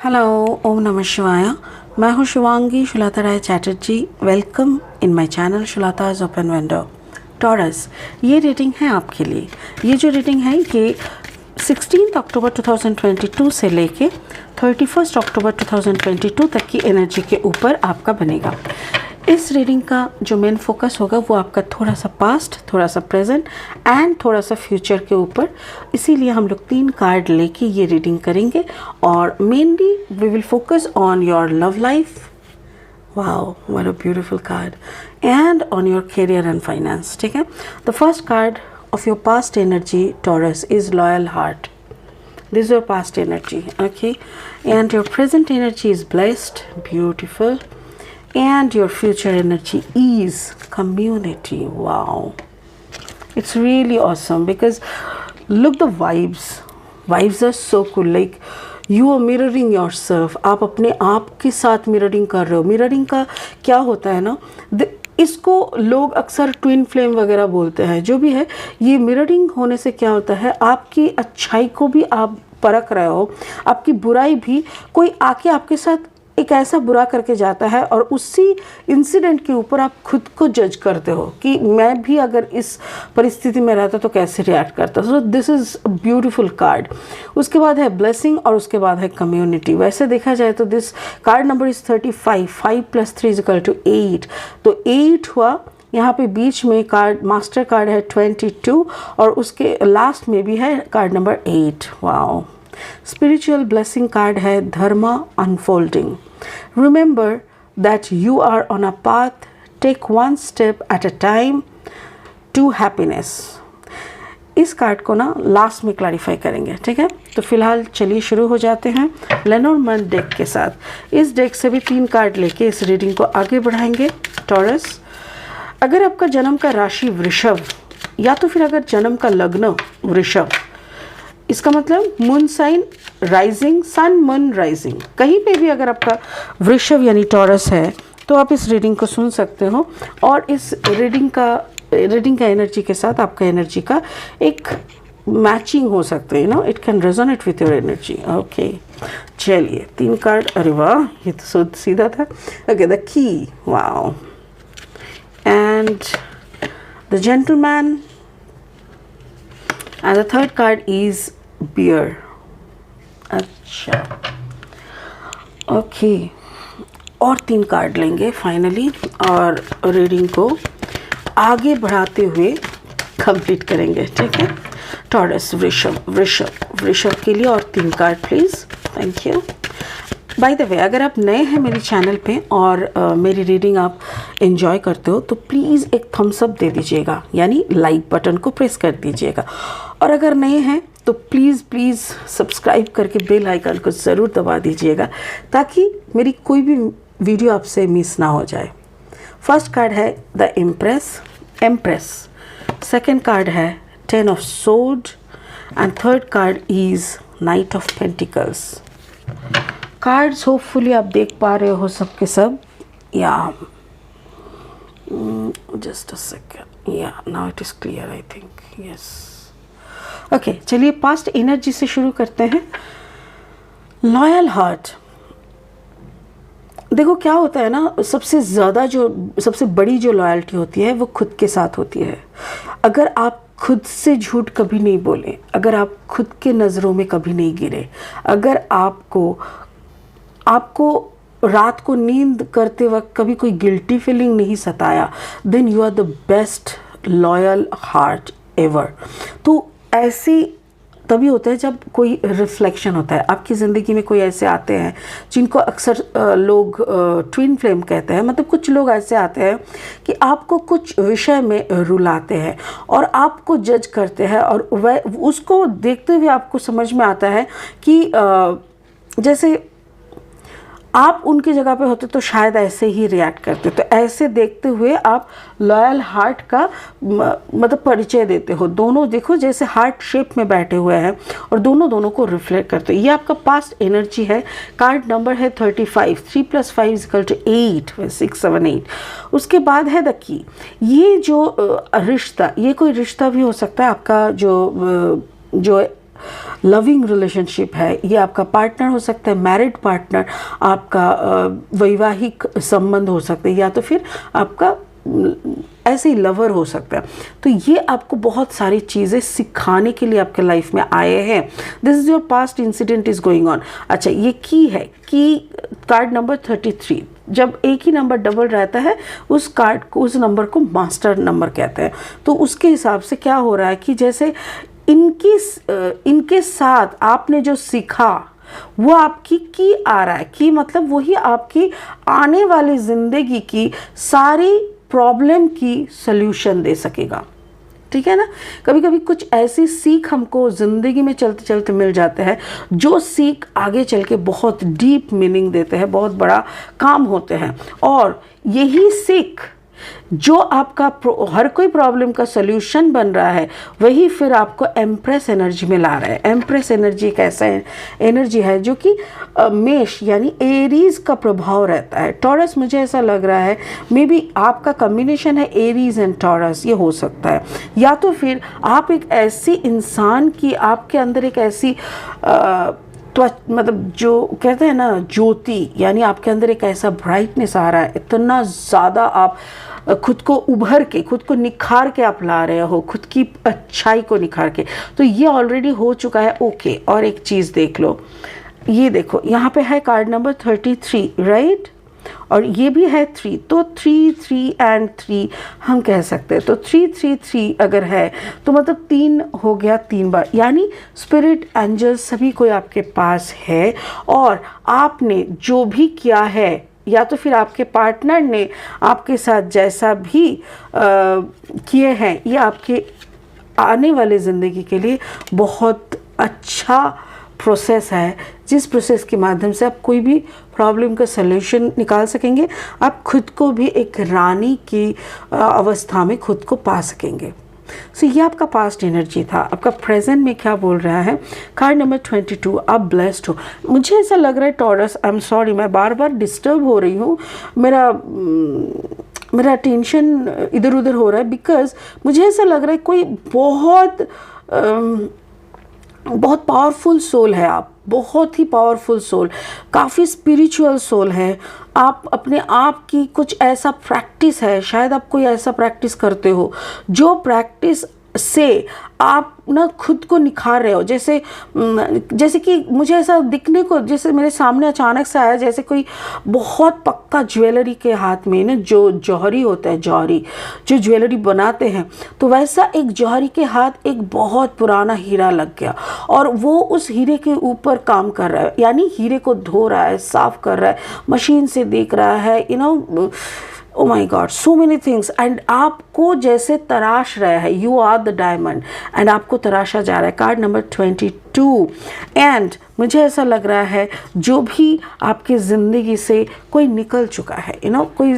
Hello, ओम नमः शिवाय। मैं हूँ Shivangi Shulta Rai Chatterjee. Welcome in my channel Shultas open window. Taurus, ये रीडिंग है आपके लिए। ये जो रीडिंग है ये 16 अक्टूबर 2022 से लेके 31 अक्टूबर 2022 तक की एनर्जी के ऊपर आपका बनेगा। इस रीडिंग का जो मेन फोकस होगा वो आपका थोड़ा सा पास्ट, थोड़ा सा प्रेजेंट एंड थोड़ा सा फ्यूचर के ऊपर। इसीलिए हम लोग 3 कार्ड लेके ये रीडिंग करेंगे और mainly we will focus on your love life, wow what a beautiful card, and on your career and finance. ठीक है, the first card of your past energy, Taurus, is loyal heart. This is your past energy, okay? And your present energy is blessed, beautiful. And your future energy is community. Wow. It's really awesome because look the vibes. Vibes are so cool. Like you are mirroring yourself. आप अपने आप के साथ mirroring कर रहे हो। Mirroring का क्या होता है ना, इसको लोग अक्सर ट्विन फ्लेम वगैरह बोलते हैं। जो भी है, ये मिररिंग होने से क्या होता है, आपकी अच्छाई को भी आप परख रहे हो, आपकी बुराई भी। कोई आके आपके साथ एक ऐसा बुरा करके जाता है और उसी इंसिडेंट के ऊपर आप खुद को जज करते हो कि मैं भी अगर इस परिस्थिति में रहता तो कैसे रिएक्ट करता। So this is a beautiful card. उसके बाद है ब्लेसिंग और उसके बाद है कम्युनिटी। वैसे देखा जाए तो दिस कार्ड नंबर इज़ 35, 5 + 3 = 8। तो 8 हुआ, यहाँ पे बीच में कार्ड मास्टर कार्ड है 22 और उसके लास्ट में भी है card number 8। Wow. Spiritual blessing card है dharma unfolding. Remember that you are on a path, take one step at a time to happiness. इस कार्ड को ना लास्ट में क्लैरिफाई करेंगे, ठीक है। तो फिलहाल चलिए शुरू हो जाते हैं लेनोर्मैंड डेक के साथ। इस डेक से भी 3 कार्ड लेके इस रीडिंग को आगे बढ़ाएंगे। टॉरस, अगर आपका जन्म का राशि वृषभ या तो फिर अगर जन्म का लग्न वृषभ, इसका मतलब moon sign rising, sun moon rising, कहीं पे भी अगर आपका वृषभ यानी टॉरस है तो आप इस रीडिंग को सुन सकते हो। और इस रीडिंग का एनर्जी के साथ आपका एनर्जी का एक मैचिंग हो सकते हैं, it can resonate with your energy. Okay, चलिए 3 कार्ड। अरे वाह, ये तो सीधा था। Okay, the key, wow, and the gentleman, and the third card is bear. अच्छा, ओके, और 3 कार्ड लेंगे फाइनली और रीडिंग को आगे बढ़ाते हुए कंप्लीट करेंगे, ठीक है। टॉरस, वृषभ के लिए और 3 card please, thank you. By the way, अगर आप नए हैं मेरे चैनल पे और मेरी रीडिंग आप एंजॉय करते हो तो प्लीज़ एक थम्स अप दे दीजिएगा, यानी लाइक बटन को प्रेस कर दीजिएगा। और अगर नए हैं तो प्लीज़ सब्सक्राइब करके बेल आइकन को ज़रूर दबा दीजिएगा ताकि मेरी कोई भी वीडियो आपसे मिस ना हो जाए। फर्स्ट कार्ड है द एम्प्रेस, सेकेंड कार्ड है 10 of sword and third card is night of pentacles. Cards hopefully आप देख पा रहे हो सबके सब। या जस्ट अ सेकेंड, या now it is clear I think, yes. Okay, चलिए पास्ट एनर्जी से शुरू करते हैं। लॉयल हार्ट, देखो क्या होता है ना, सबसे बड़ी जो लॉयल्टी होती है वो खुद के साथ होती है। अगर आप खुद से झूठ कभी नहीं बोले, अगर आप खुद के नज़रों में कभी नहीं गिरे, अगर आपको रात को नींद करते वक्त कभी कोई गिल्टी फीलिंग नहीं सताया, then you are the best loyal heart ever. तो ऐसी तभी होता है जब कोई रिफ्लेक्शन होता है आपकी ज़िंदगी में। कोई ऐसे आते हैं जिनको अक्सर लोग ट्विन फ्लेम कहते हैं, मतलब कुछ लोग ऐसे आते हैं कि आपको कुछ विषय में रुलाते हैं और आपको जज करते हैं और वह उसको देखते हुए आपको समझ में आता है कि जैसे आप उनकी जगह पे होते तो शायद ऐसे ही रिएक्ट करते। तो ऐसे देखते हुए आप लॉयल हार्ट का मतलब परिचय देते हो। दोनों देखो जैसे हार्ट शेप में बैठे हुए हैं और दोनों को रिफ्लेक्ट करते हैं। ये आपका पास्ट एनर्जी है। कार्ड नंबर है 35, 3 + 5 = 8, 6, 7, 8। उसके बाद है द की। ये जो रिश्ता, ये कोई रिश्ता भी हो सकता है आपका जो लविंग रिलेशनशिप है, ये आपका पार्टनर हो सकता है, मैरिड पार्टनर, आपका वैवाहिक संबंध हो सकता है, या तो फिर आपका ऐसे ही लवर हो सकता है। तो ये आपको बहुत सारी चीज़ें सिखाने के लिए आपके लाइफ में आए हैं। This is your past incident is going on. अच्छा, ये की है, की कार्ड नंबर 33। जब एक ही नंबर डबल रहता है उस कार्ड को, उस नंबर को मास्टर नंबर कहते हैं। तो उसके हिसाब से क्या हो रहा है कि जैसे इनके साथ आपने जो सीखा वो आपकी की आ रहा है, कि मतलब वही आपकी आने वाली ज़िंदगी की सारी प्रॉब्लम की सल्यूशन दे सकेगा। ठीक है ना। कभी कभी कुछ ऐसी सीख हमको ज़िंदगी में चलते चलते मिल जाते हैं जो सीख आगे चल के बहुत डीप मीनिंग देते हैं, बहुत बड़ा काम होते हैं। और यही सीख जो आपका हर कोई प्रॉब्लम का सल्यूशन बन रहा है, वही फिर आपको एम्प्रेस एनर्जी में ला रहा है। एम्प्रेस एनर्जी एक ऐसा एनर्जी है जो कि मेष यानी एरीज का प्रभाव रहता है। टॉरस, मुझे ऐसा लग रहा है मे बी आपका कॉम्बिनेशन है एरीज एंड टॉरस, ये हो सकता है। या तो फिर आप एक ऐसी इंसान की, आपके अंदर एक ऐसी मतलब जो कहते हैं ना ज्योति, यानी आपके अंदर एक ऐसा ब्राइटनेस आ रहा है, इतना ज़्यादा आप खुद को उभर के, खुद को निखार के आप ला रहे हो, खुद की अच्छाई को निखार के। तो ये ऑलरेडी हो चुका है। ओके, और एक चीज़ देख लो, ये देखो यहाँ पे है कार्ड नंबर 33, राइट, और ये भी है 3, तो 3 3 एंड 3 हम कह सकते हैं। तो 3 3 3 अगर है तो मतलब 3 हो गया 3 बार, यानी स्पिरिट एंजल सभी कोई आपके पास है। और आपने जो भी किया है, या तो फिर आपके पार्टनर ने आपके साथ जैसा भी किए हैं, ये आपके आने वाले ज़िंदगी के लिए बहुत अच्छा प्रोसेस है, जिस प्रोसेस के माध्यम से आप कोई भी प्रॉब्लम का सलूशन निकाल सकेंगे। आप खुद को भी एक रानी की अवस्था में खुद को पा सकेंगे। सो ये आपका पास्ट एनर्जी था। आपका प्रेजेंट में क्या बोल रहा है, कार्ड नंबर 22, आप ब्लेस्ड हो। मुझे ऐसा लग रहा है टॉरस, आई एम सॉरी, मैं बार बार डिस्टर्ब हो रही हूँ, मेरा टेंशन इधर उधर हो रहा है, बिकॉज मुझे ऐसा लग रहा है कोई बहुत पावरफुल सोल है आप, बहुत ही पावरफुल सोल, काफ़ी स्पिरिचुअल सोल है आप। अपने आप की कुछ ऐसा प्रैक्टिस है, शायद आप कोई ऐसा प्रैक्टिस करते हो जो प्रैक्टिस से आप ना खुद को निखार रहे हो। जैसे कि मुझे ऐसा दिखने को, जैसे मेरे सामने अचानक से आया, जैसे कोई बहुत पक्का ज्वेलरी के हाथ में ना, जो जौहरी होता है, जौहरी जो ज्वेलरी बनाते हैं, तो वैसा एक जौहरी के हाथ एक बहुत पुराना हीरा लग गया और वो उस हीरे के ऊपर काम कर रहा है, यानी हीरे को धो रहा है, साफ कर रहा है, मशीन से देख रहा है, oh my god, so many things. And आपको जैसे तराश रहा है, you are the diamond, and आपको तराशा जा रहा है। Card number 22। एंड मुझे ऐसा लग रहा है जो भी आपकी ज़िंदगी से कोई निकल चुका है, कोई,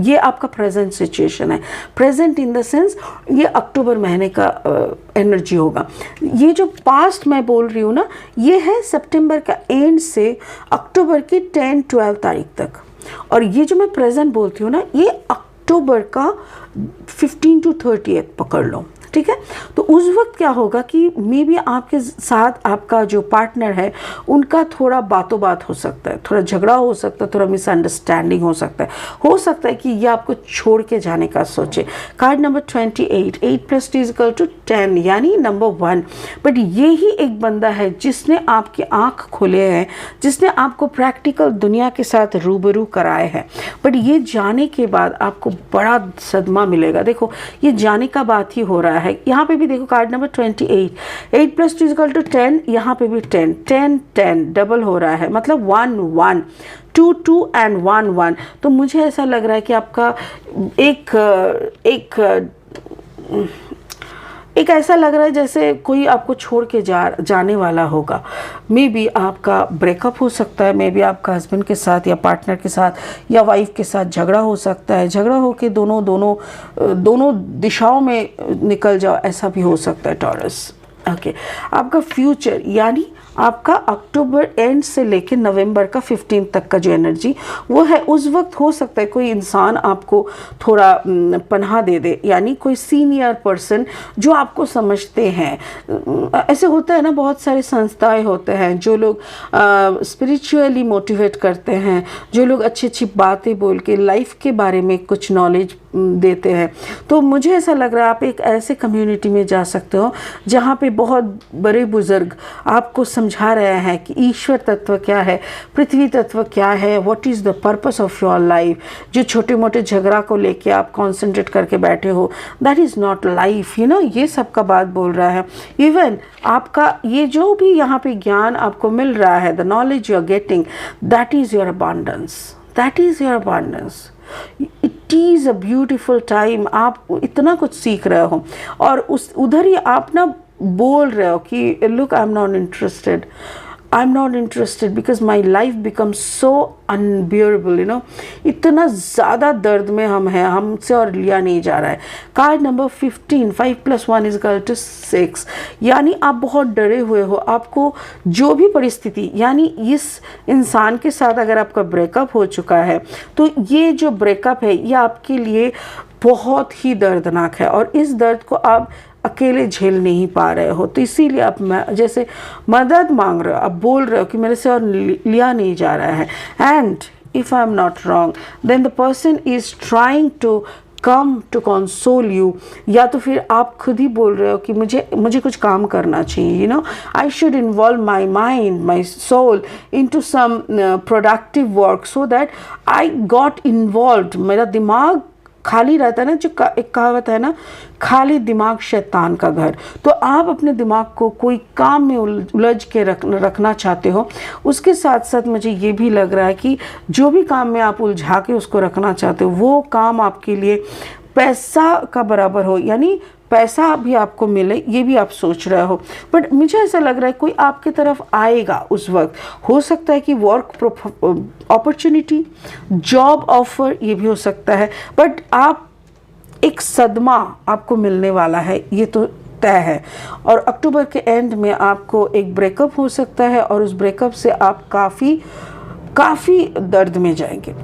ये आपका प्रेजेंट सिचुएशन है। प्रेजेंट इन द सेंस ये अक्टूबर महीने का एनर्जी होगा। ये जो पास्ट मैं बोल रही हूँ ना, ये है सितंबर का एंड से अक्टूबर की 10-12 तारीख तक। और ये जो मैं प्रेजेंट बोलती हूँ ना, ये अक्टूबर का 15 to 30 पकड़ लो, ठीक है। तो उस वक्त क्या होगा कि मे बी आपके साथ आपका जो पार्टनर है उनका थोड़ा बातों बात हो सकता है, थोड़ा झगड़ा हो सकता है, थोड़ा मिसअंडरस्टैंडिंग हो सकता है कि ये आपको छोड़ के जाने का सोचे। कार्ड नंबर 28, 8 + 2 = 10, यानी नंबर 1। बट ये ही एक बंदा है जिसने आपकी आँख खोले हैं, जिसने आपको प्रैक्टिकल दुनिया के साथ रूबरू कराए हैं। बट ये जाने के बाद आपको बड़ा सदमा मिलेगा। देखो, ये जाने का बात ही हो रहा है। यहाँ पे भी देखो कार्ड नंबर 28, 8 + 2 = 10, यहाँ पे भी 10 10 10 डबल हो रहा है, मतलब 1 1 2 2 एंड 1 1। तो मुझे ऐसा लग रहा है कि आपका एक ऐसा लग रहा है जैसे कोई आपको छोड़ के जाने वाला होगा। मे बी आपका ब्रेकअप हो सकता है, मे बी आपका हस्बैंड के साथ या पार्टनर के साथ या वाइफ के साथ झगड़ा हो सकता है। झगड़ा हो के दोनों दिशाओं में निकल जाओ, ऐसा भी हो सकता है टॉरस। ओके, आपका फ्यूचर यानी आपका अक्टूबर एंड से लेकर नवंबर का 15 तक का जो एनर्जी वो है, उस वक्त हो सकता है कोई इंसान आपको थोड़ा पनाह दे दे, यानी कोई सीनियर पर्सन जो आपको समझते हैं। ऐसे होता है ना, बहुत सारे संस्थाएं होते हैं जो लोग स्पिरिचुअली मोटिवेट करते हैं, जो लोग अच्छी अच्छी बातें बोल के लाइफ के बारे में कुछ नॉलेज देते हैं। तो मुझे ऐसा लग रहा है आप एक ऐसे कम्युनिटी में जा सकते हो जहाँ पे बहुत बड़े बुजुर्ग आपको समझा रहे हैं कि ईश्वर तत्व क्या है, पृथ्वी तत्व क्या है, what is the purpose of your life. जो छोटे मोटे झगड़ा को लेके आप कॉन्सेंट्रेट करके बैठे हो, that is not life, you know, ये सब का बात बोल रहा है। इवन आपका ये जो भी यहाँ पे ज्ञान आपको मिल रहा है, the knowledge you are getting, that is your abundance, that is your abundance. It is a beautiful time. आप इतना कुछ सीख रहे हो और उस उधर ही आप ना बोल रहे हो कि look, I am not interested because my life become so unbearable, you know. इतना ज़्यादा दर्द में हम हैं, हमसे और लिया नहीं जा रहा है। कार्ड नंबर 15, 5 + 1 = 6, यानी आप बहुत डरे हुए हो। आपको जो भी परिस्थिति, यानी इस इंसान के साथ अगर आपका ब्रेकअप हो चुका है तो ये जो ब्रेकअप है ये आपके लिए बहुत ही दर्दनाक है और इस दर्द को आप अकेले झेल नहीं पा रहे हो। तो इसीलिए आप जैसे मदद मांग रहे हो, आप बोल रहे हो कि मेरे से और लिया नहीं जा रहा है। And if I am not wrong then the person is trying to come to console you, या तो फिर आप खुद ही बोल रहे हो कि मुझे कुछ काम करना चाहिए, you know, I should involve my mind, my soul into some productive work so that I got involve. मेरा दिमाग खाली रहता है ना, जो एक कहावत है ना, खाली दिमाग शैतान का घर। तो आप अपने दिमाग को कोई काम में उलझ के रखना चाहते हो। उसके साथ साथ मुझे ये भी लग रहा है कि जो भी काम में आप उलझा के उसको रखना चाहते हो वो काम आपके लिए पैसा का बराबर हो, यानी पैसा भी आपको मिले, ये भी आप सोच रहे हो। बट मुझे ऐसा लग रहा है कोई आपकी तरफ आएगा उस वक्त। हो सकता है कि वर्क अपॉर्चुनिटी, जॉब ऑफर, ये भी हो सकता है। बट आप एक सदमा आपको मिलने वाला है, ये तो तय है। और अक्टूबर के एंड में आपको एक ब्रेकअप हो सकता है और उस ब्रेकअप से आप काफ़ी दर्द में जाएंगे।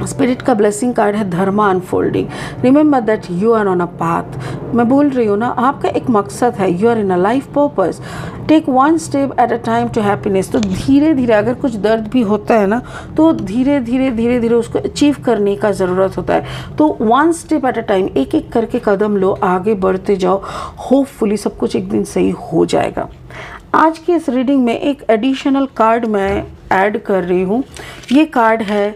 स्पिरिट का ब्लेसिंग कार्ड है dharma unfolding. Remember that you are on a path. मैं बोल रही हूँ ना, आपका एक मकसद है, you are in a life purpose. Take 1 step at a time to happiness. तो धीरे धीरे, अगर कुछ दर्द भी होता है ना, तो धीरे धीरे उसको अचीव करने का ज़रूरत होता है। तो 1 स्टेप एट अ टाइम, एक एक करके कदम लो, आगे बढ़ते जाओ। होपफुली सब कुछ एक दिन सही हो जाएगा। आज की इस रीडिंग में एक एडिशनल कार्ड मैं ऐड कर रही हूँ। ये कार्ड है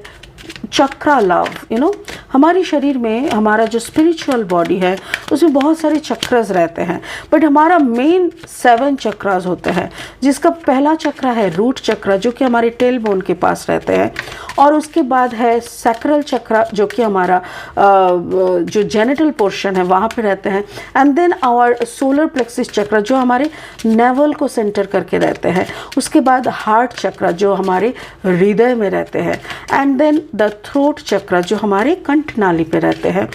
चक्रा लव। यू नो, हमारे शरीर में हमारा जो स्पिरिचुअल बॉडी है उसमें बहुत सारे चक्रस रहते हैं, बट हमारा मेन 7 चक्रास होते हैं, जिसका पहला चक्र है रूट चक्र, जो कि हमारे टेल बोन के पास रहते हैं। और उसके बाद है सैक्रल चक्र, जो कि हमारा जो जेनिटल पोर्शन है वहाँ पे रहते हैं। And then our solar plexus chakra, जो हमारे नेवल को सेंटर करके रहते हैं। उसके बाद हार्ट चक्र, जो हमारे हृदय में रहते हैं। एंड देन द थ्रोट चक्र, जो हमारे कंठ नाली पे रहते हैं।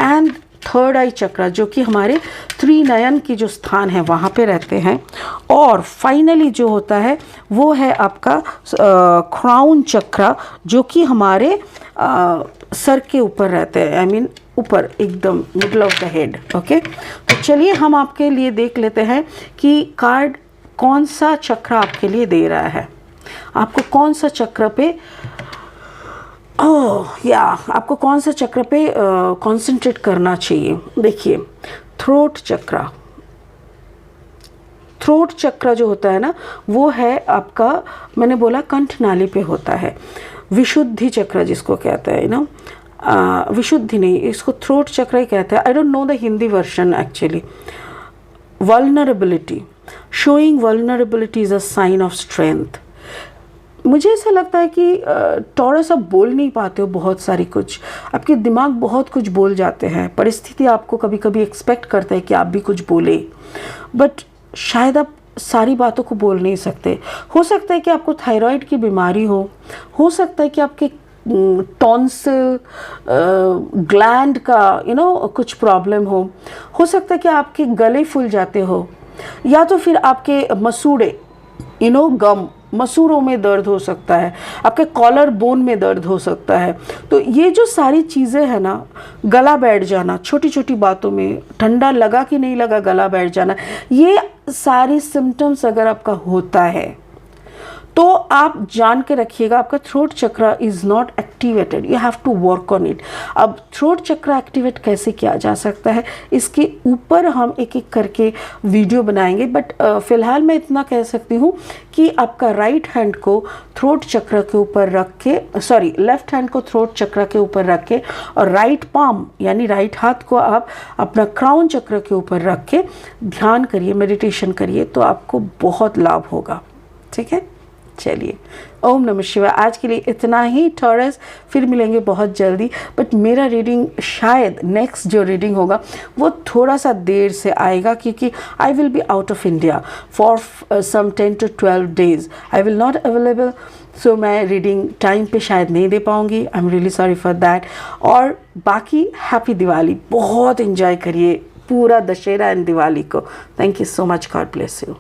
एंड थर्ड आई चक्र, जो कि हमारे त्रिनयन की जो स्थान है वहाँ पे रहते हैं। और फाइनली जो होता है वो है आपका क्राउन चक्र, जो कि हमारे सर के ऊपर रहते हैं, आई मीन ऊपर एकदम middle of the head. Okay, तो चलिए हम आपके लिए देख लेते हैं कि कार्ड कौन सा चक्र आपके लिए दे रहा है, आपको कौन सा चक्र पे आपको कौन सा चक्र पे कंसंट्रेट करना चाहिए। देखिए, थ्रोट चक्र जो होता है ना, वो है आपका, मैंने बोला कंठ नाली पे होता है। विशुद्धि चक्र जिसको कहते हैं ना, विशुद्धि नहीं, इसको थ्रोट चक्र ही कहते हैं। I don't know the Hindi version actually. Vulnerability, showing vulnerability is a sign of strength. मुझे ऐसा लगता है कि टॉरस आप बोल नहीं पाते हो बहुत सारी कुछ, आपके दिमाग बहुत कुछ बोल जाते हैं। परिस्थिति आपको कभी कभी एक्सपेक्ट करता है कि आप भी कुछ बोले, बट शायद आप सारी बातों को बोल नहीं सकते। हो सकता है कि आपको थायराइड की बीमारी हो सकता है कि आपके टॉन्सिल ग्लैंड का कुछ प्रॉब्लम हो सकता है कि आपके गले फूल जाते हो, या तो फिर आपके मसूड़े गम, मसूड़ों में दर्द हो सकता है, आपके कॉलर बोन में दर्द हो सकता है। तो ये जो सारी चीज़ें हैं ना, गला बैठ जाना, छोटी छोटी बातों में ठंडा लगा कि नहीं लगा गला बैठ जाना, ये सारी सिम्टम्स अगर आपका होता है तो आप जान के रखिएगा आपका throat chakra is not activated, you have to work on it. अब थ्रोट चक्रा एक्टिवेट कैसे किया जा सकता है, इसके ऊपर हम एक एक करके वीडियो बनाएंगे, बट फ़िलहाल मैं इतना कह सकती हूँ कि आपका राइट हैंड को थ्रोट चक्रा के ऊपर रख के, सॉरी लेफ्ट हैंड को थ्रोट चक्रा के ऊपर रख के, और राइट पाम यानी राइट हाथ को आप अपना क्राउन चक्र के ऊपर रख के ध्यान करिए, मेडिटेशन करिए, तो आपको बहुत लाभ होगा। ठीक है, चलिए, ओम नमः शिवाय। आज के लिए इतना ही टॉरस, फिर मिलेंगे बहुत जल्दी। बट मेरा रीडिंग शायद नेक्स्ट जो रीडिंग होगा वो थोड़ा सा देर से आएगा, क्योंकि I will be out of India for some 10 to 12 days, I will not available. So मैं रीडिंग टाइम पे शायद नहीं दे पाऊँगी, I am really sorry for that. और बाकी हैप्पी दिवाली, बहुत इन्जॉय करिए पूरा दशहरा एंड दिवाली को। Thank you so much, God bless you.